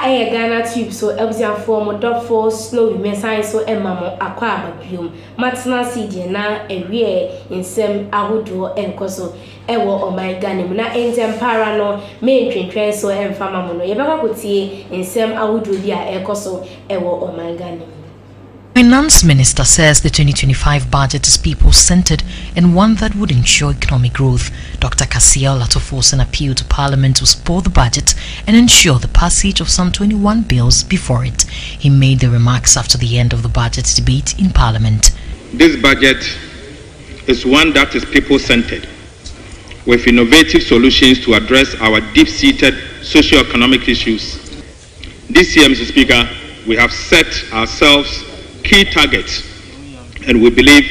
a Ghanatube so ebusian form dot for slow women science so emamo akwa ababium matna CD na ewie insem ahodo enkoso ewo oman Ghana na Dampare no main twentwen so emfama mo no yebeka kotie insem ahodo bi a ekoso ewo oman Ghana. Finance Minister says the 2025 budget is people-centered and one that would ensure economic growth. Dr. Łaupreme forced an appeal to Parliament to support the budget and ensure the passage of some 21 bills before it. He made the remarks after the end of the budget debate in Parliament. This budget is one that is people-centered, with innovative solutions to address our deep-seated socio-economic issues. This year, Mr. Speaker, we have set ourselves key targets, and we believe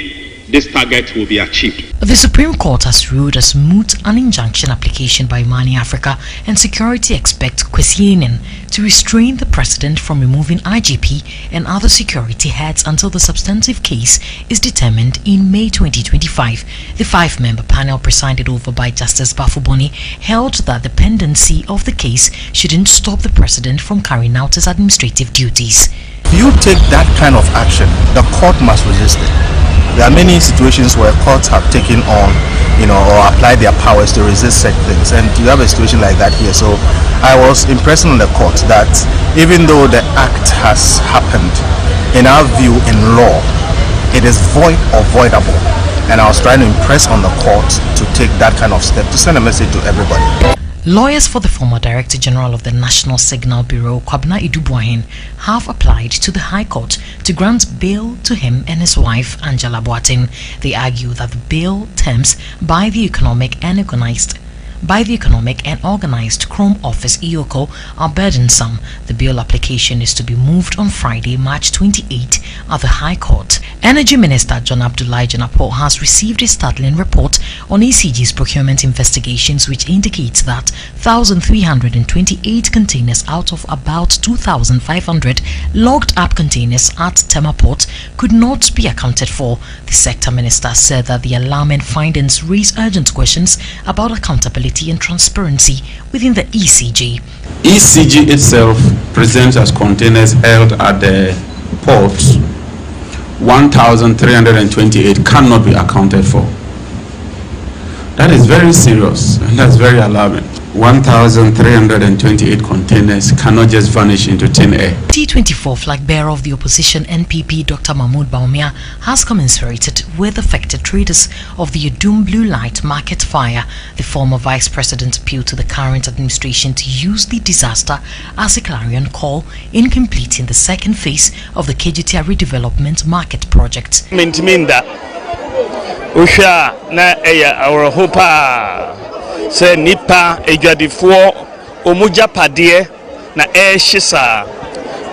this target will be achieved. The Supreme Court has ruled as moot an injunction application by Money Africa and security expert Kwesi Nene to restrain the president from removing IGP and other security heads until the substantive case is determined in May 2025. The five-member panel, presided over by Justice Bafuboni, held that the pendency of the case shouldn't stop the president from carrying out his administrative duties. If you take that kind of action, the court must resist it. There are many situations where courts have taken on, or applied their powers to resist such things, and you have a situation like that here. So I was impressed on the court that even though the act has happened, in our view in law, it is void or voidable. And I was trying to impress on the court to take that kind of step to send a message to everybody. Lawyers for the former Director General of the National Signal Bureau, Kwabena Idubuahin, have applied to the High Court to grant bail to him and his wife, Angela Boateng. They argue that the bail terms by the Economic and Organized Chrome Office (EOCO) are burdensome. The bail application is to be moved on Friday, March 28 at the High Court. Energy Minister John Abdullahi Janapo has received a startling report on ECG's procurement investigations, which indicates that 1,328 containers out of about 2,500 logged up containers at Tema Port could not be accounted for. The sector minister said that the alarming findings raise urgent questions about accountability and transparency within the ECG. ECG itself presents as containers held at the ports 1,328 cannot be accounted for. That is very serious and that's very alarming. 1,328 containers cannot just vanish into thin air. T24 flag bearer of the opposition NPP Dr. Mahmoud Bawumia has commiserated with affected traders of the Udum Blue Light market fire. The former vice president appealed to the current administration to use the disaster as a clarion call in completing the second phase of the Kejitia redevelopment market project. Mintiminda Usha na eya our hopa se nipa ejwadifo omuja padie na shisa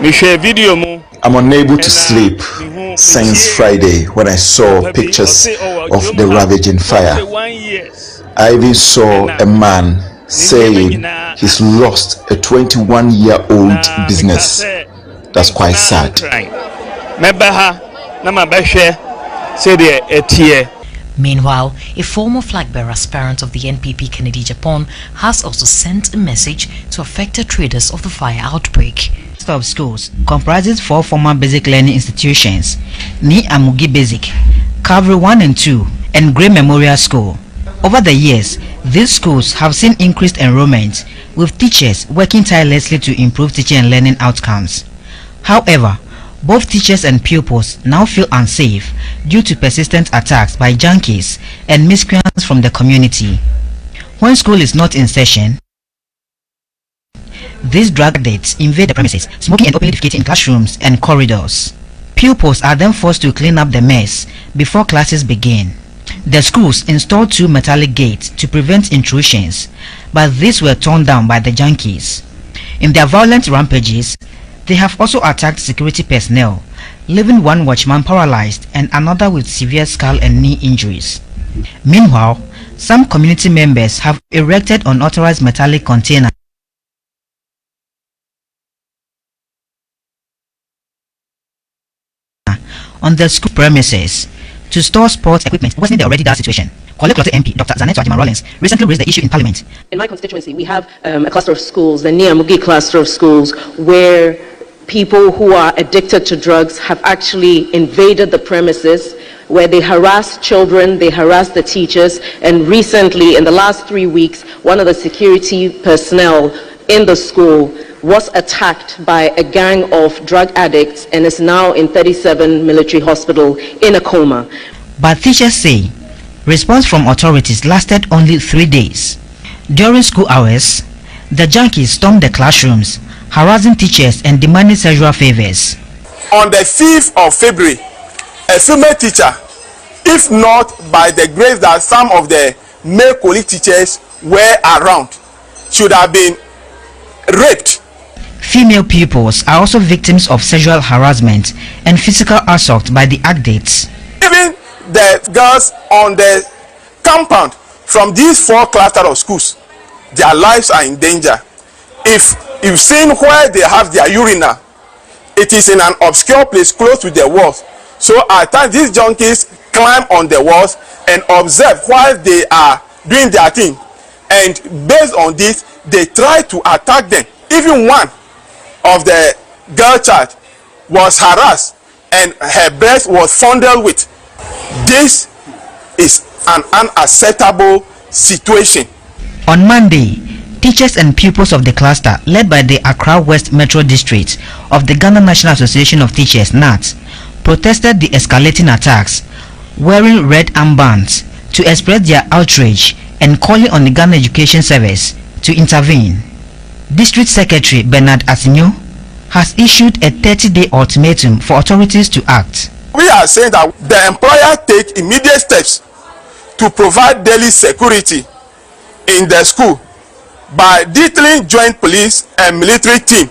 mihwe video mu. I'm unable to sleep since Friday when I saw pictures of the ravaging fire. I even saw a man saying he's lost a 21-year-old business. That's quite sad. Meanwhile, a former flag-bearer aspirant of the NPP Kennedy Japan has also sent a message to affected traders of the fire outbreak. Of schools comprises 4 former basic learning institutions: Ni Amugi Basic, Calvary 1 and 2, and Grey Memorial School. Over the years, these schools have seen increased enrollment, with teachers working tirelessly to improve teaching and learning outcomes. However, both teachers and pupils now feel unsafe due to persistent attacks by junkies and miscreants from the community. When school is not in session, these drug addicts invade the premises, smoking and openly defecating in classrooms and corridors. Pupils are then forced to clean up the mess before classes begin. The schools installed 2 metallic gates to prevent intrusions, but these were torn down by the junkies. In their violent rampages, they have also attacked security personnel, leaving 1 watchman paralyzed and another with severe skull and knee injuries. Meanwhile, some community members have erected unauthorized metallic containers on the school premises to store sports equipment, worsening the already dire situation. Ꞇourt MP Dr. Ʞanetu recently raised the issue in Parliament. In my constituency, we have a cluster of schools, the Nia-Mugi cluster of schools, where people who are addicted to drugs have actually invaded the premises, where they harass children, they harass the teachers, and recently, in the last 3 weeks, one of the security personnel in the school was attacked by a gang of drug addicts and is now in 37 military hospital in a coma. But teachers say response from authorities lasted only 3 days. During school hours, the junkies stormed the classrooms, harassing teachers and demanding sexual favors. On the 5th of February, a female teacher, if not by the grace that some of the male colleague teachers were around, should have been raped. Female pupils are also victims of sexual harassment and physical assault by the addicts. Even the girls on the compound from these 4 clusters of schools, their lives are in danger. If you've seen where they have their urinal, it is in an obscure place close to the walls. So at times these junkies climb on the walls and observe while they are doing their thing, and based on this they try to attack them. Even one of the girl child was harassed and her breast was fondled with. This is an unacceptable situation. On Monday, teachers and pupils of the cluster led by the Accra West Metro District of the Ghana National Association of Teachers (NAT) protested the escalating attacks, wearing red armbands to express their outrage and calling on the Ghana Education Service to intervene. District Secretary Bernard Asinyo has issued a 30-day ultimatum for authorities to act. We are saying that the employer take immediate steps to provide daily security in the school by detailing joint police and military team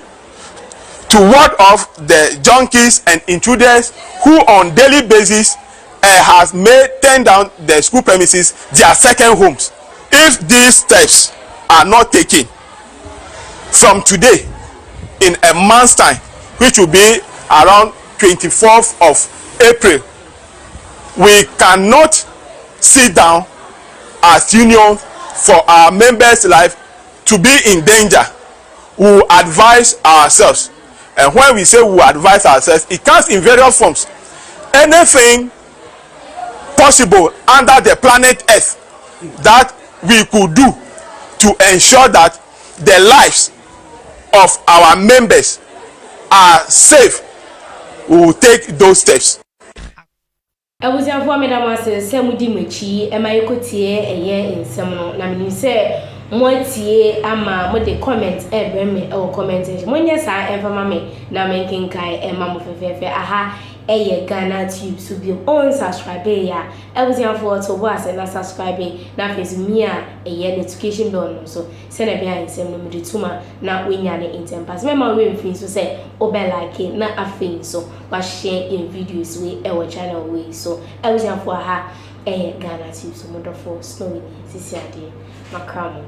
to ward off the junkies and intruders who on daily basis has made turn down the school premises their second homes. If these steps are not taken from today, in a month's time, which will be around 24th of April, we cannot sit down as union for our members' life to be in danger. We will advise ourselves, and when we say we will advise ourselves, it comes in various forms. Anything possible under the planet Earth that we could do to ensure that the lives of our members are safe, we will take those steps. I was informed that Samudi Michi, and my cotier a year in Seminole. Namini say, Moitié, ama, mo de comment, me or commentation. When yes, I ever mammy, na making kai, and mamma fefe, aha, a Ghanatube, so be on subscribe ya. I was informed to was and not subscribe, na face me a year education bill, so send a behind Seminole Tuma, not win yan in tempers. Member will things to say, obey like it, not a thing, so, but share in videos way, our channel way, so I was informed for her. Ghanatube, so wonderful, snowy, this year, dear, Macram.